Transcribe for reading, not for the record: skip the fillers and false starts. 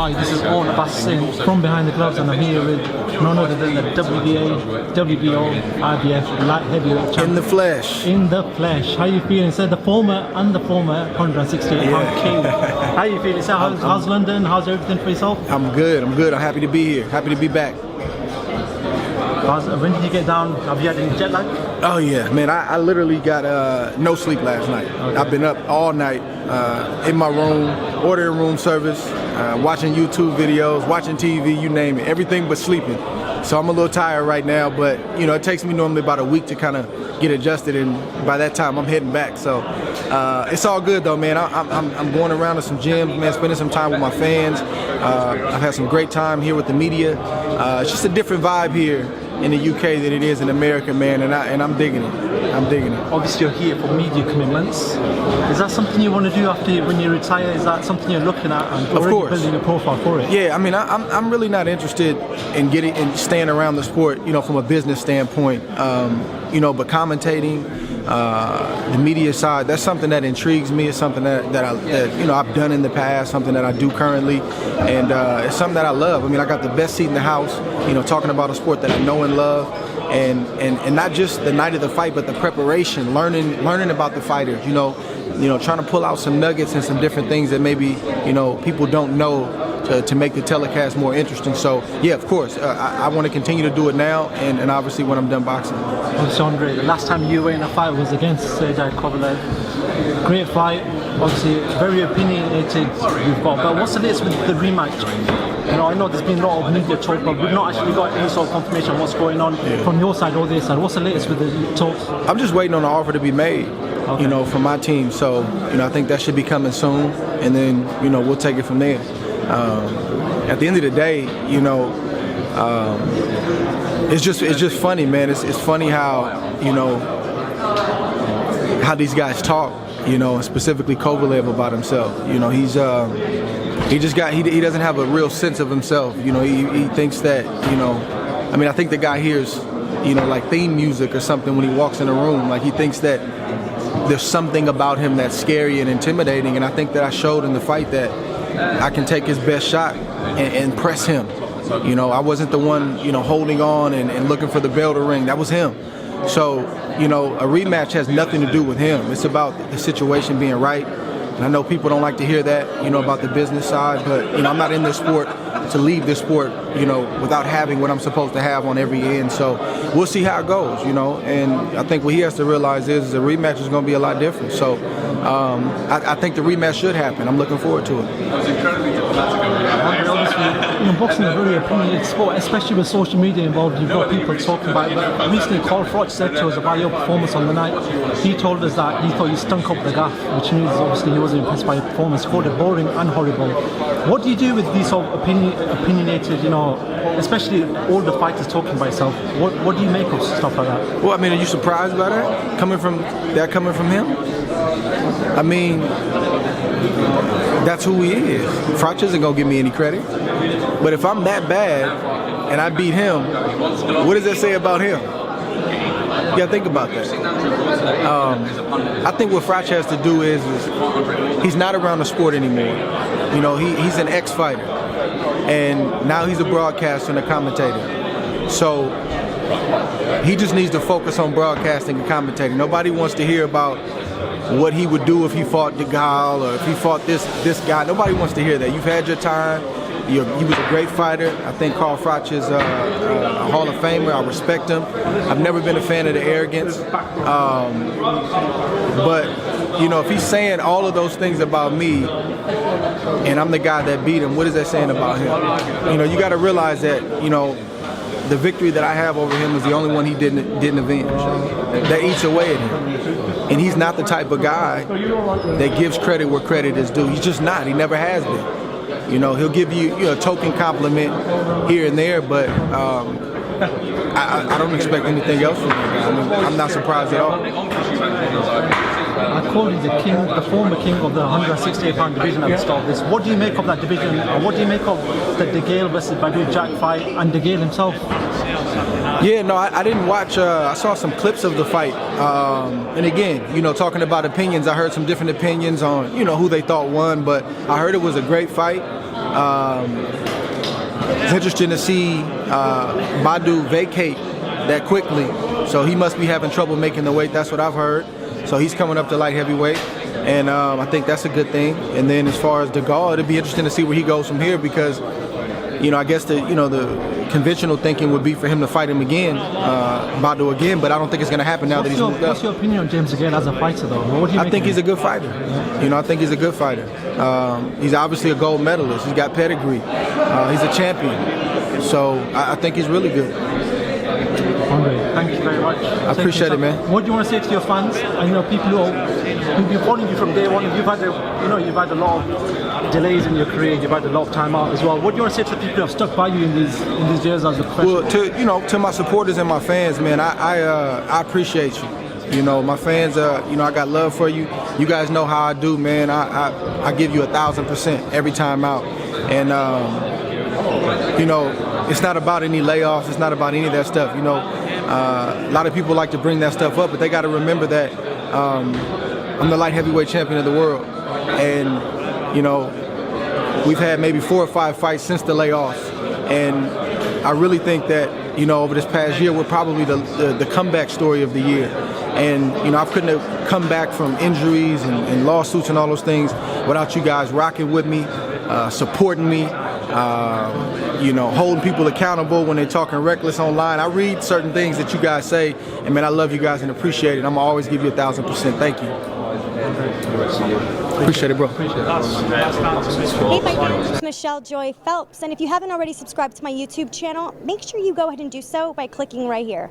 Hi, this is all ABBAS from behind the gloves, and I'm here with none other than the WBA, WBO, IBF light heavyweight champion. In the flesh. In the flesh. How you feeling? Said the former 168 pound king. How you feeling? So how's London? How's everything for yourself? I'm good. I'm good. I'm happy to be here. Happy to be back. When did you get down? Have you had any jet lag? Oh yeah, man. I literally got no sleep last night. Okay. I've been up all night in my room, ordering room service, watching YouTube videos, watching TV, you name it, everything but sleeping. So I'm a little tired right now, but you know, it takes me normally about a week to kind of get adjusted, and by that time I'm heading back. So it's all good though, man. I'm going around to some gyms, man, spending some time with my fans. I've had some great time here with the media. It's just a different vibe here in the UK than it is in America, man, and I'm digging it. I'm digging it. Obviously, you're here for media commitments. Is that something you want to do after when you retire? Is that something you're looking at and already building a profile for it? Yeah, I mean, I'm really not interested in getting and staying around the sport, you know, from a business standpoint. You know, but commentating, the media side, that's something that intrigues me. It's something that you know, I've done in the past, something that I do currently, and it's something that I love. I mean, I got the best seat in the house, you know, talking about a sport that I know and love, and not just the night of the fight, but the preparation, learning about the fighters, you know, trying to pull out some nuggets and some different things that maybe, you know, people don't know to make the telecast more interesting. So yeah, of course, I want to continue to do it now, and obviously when I'm done boxing. So Andre, the last time you were in a fight was against Kovalev. Great fight, obviously very opinionated you've got, but what's the latest with the rematch? You know, I know there's been a lot of media talk, but we've not actually got any sort of confirmation of what's going on from your side or their side. What's the latest with the talks? I'm just waiting on the offer to be made, you know, from my team. So, you know, I think that should be coming soon, and then, you know, we'll take it from there. At the end of the day, you know, it's just funny, man. It's funny how, you know, how these guys talk, you know, and specifically Kovalev about himself. You know, he doesn't have a real sense of himself. You know, he thinks that, you know, I mean, I think the guy hears, you know, like theme music or something when he walks in a room. Like, he thinks that there's something about him that's scary and intimidating, and I think that I showed in the fight that I can take his best shot and press him. You know, I wasn't the one, you know, holding on and looking for the bell to ring. That was him. So, you know, a rematch has nothing to do with him. It's about the situation being right. And I know people don't like to hear that, you know, about the business side, but, you know, I'm not in this sport to leave this sport, you know, without having what I'm supposed to have on every end. So we'll see how it goes, you know, and I think what he has to realize is the rematch is going to be a lot different. So I think the rematch should happen. I'm looking forward to it. Obviously, you know, boxing is a very opinionated sport, especially with social media involved. You've got people talking about it. But recently, Froch'S said to us about your performance on the night. He told us that he thought you stunk up the gaff, which means obviously he wasn't impressed by your performance. He called it boring and horrible. What do you do with these sort of opinionated, you know, especially older fighters talking about yourself? What do you make of stuff like that? Well, I mean, are you surprised by that? Coming from him? I mean, that's who he is. Froch'S isn't gonna give me any credit. But if I'm that bad and I beat him, what does that say about him? You gotta think about that. I think what Froch'S has to do is he's not around the sport anymore. You know, he's an ex-fighter, and now he's a broadcaster and a commentator. So he just needs to focus on broadcasting and commentating. Nobody wants to hear about what he would do if he fought DeGale or if he fought this guy. Nobody wants to hear that. You've had your time. He was a great fighter. I think Froch'S is a Hall of Famer. I respect him. I've never been a fan of the arrogance. But, you know, if he's saying all of those things about me and I'm the guy that beat him, what is that saying about him? You know, you got to realize that, you know, the victory that I have over him is the only one he didn't avenge. That eats away at him. And he's not the type of guy that gives credit where credit is due. He's just not. He never has been. You know, he'll give you, you know, a token compliment here and there, but I don't expect anything else from him. I mean, I'm not surprised at all. I call you the king, the former king of the 168-pound division at the start of this. What do you make of that division? What do you make of the DeGale versus Badu Jack fight and DeGale himself? Yeah, no, I didn't watch. I saw some clips of the fight. And again, you know, talking about opinions, I heard some different opinions on, you know, who they thought won, but I heard it was a great fight. It's interesting to see Badu vacate that quickly. So he must be having trouble making the weight. That's what I've heard. So he's coming up to light heavyweight. And I think that's a good thing. And then as far as DeGale, it'll be interesting to see where he goes from here because, I guess the conventional thinking would be for him to fight him again, Badu again, but I don't think it's going to happen now that he's moved up. What's your opinion on James DeGale as a fighter, though? What do you I think he's a good fighter. I think he's a good fighter. He's obviously a gold medalist. He's got pedigree. He's a champion. So I think he's really good. Andre, thank you very much. I appreciate it, man. What do you want to say to your fans and people who've been following you from day one? You've had a lot of delays in your career. You've had a lot of time out as well. What do you want to say to the people who have stuck by you in these years as a professional? Well, to my supporters and my fans, man, I appreciate you. My fans, I got love for you. You guys know how I do, man. I give you 1,000% every time out, and it's not about any layoffs. It's not about any of that stuff. A lot of people like to bring that stuff up, but they got to remember that I'm the light heavyweight champion of the world, and we've had maybe 4 or 5 fights since the layoffs, and I really think that over this past year we're probably the comeback story of the year. And I couldn't have come back from injuries and lawsuits and all those things without you guys rocking with me, supporting me, holding people accountable when they're talking reckless online. I read certain things that you guys say, and man, I love you guys and appreciate it. I'm gonna always give you 1,000%. Thank you. Appreciate it, bro. Hey, my name is Michelle Joy Phelps, and if you haven't already subscribed to my YouTube channel, make sure you go ahead and do so by clicking right here.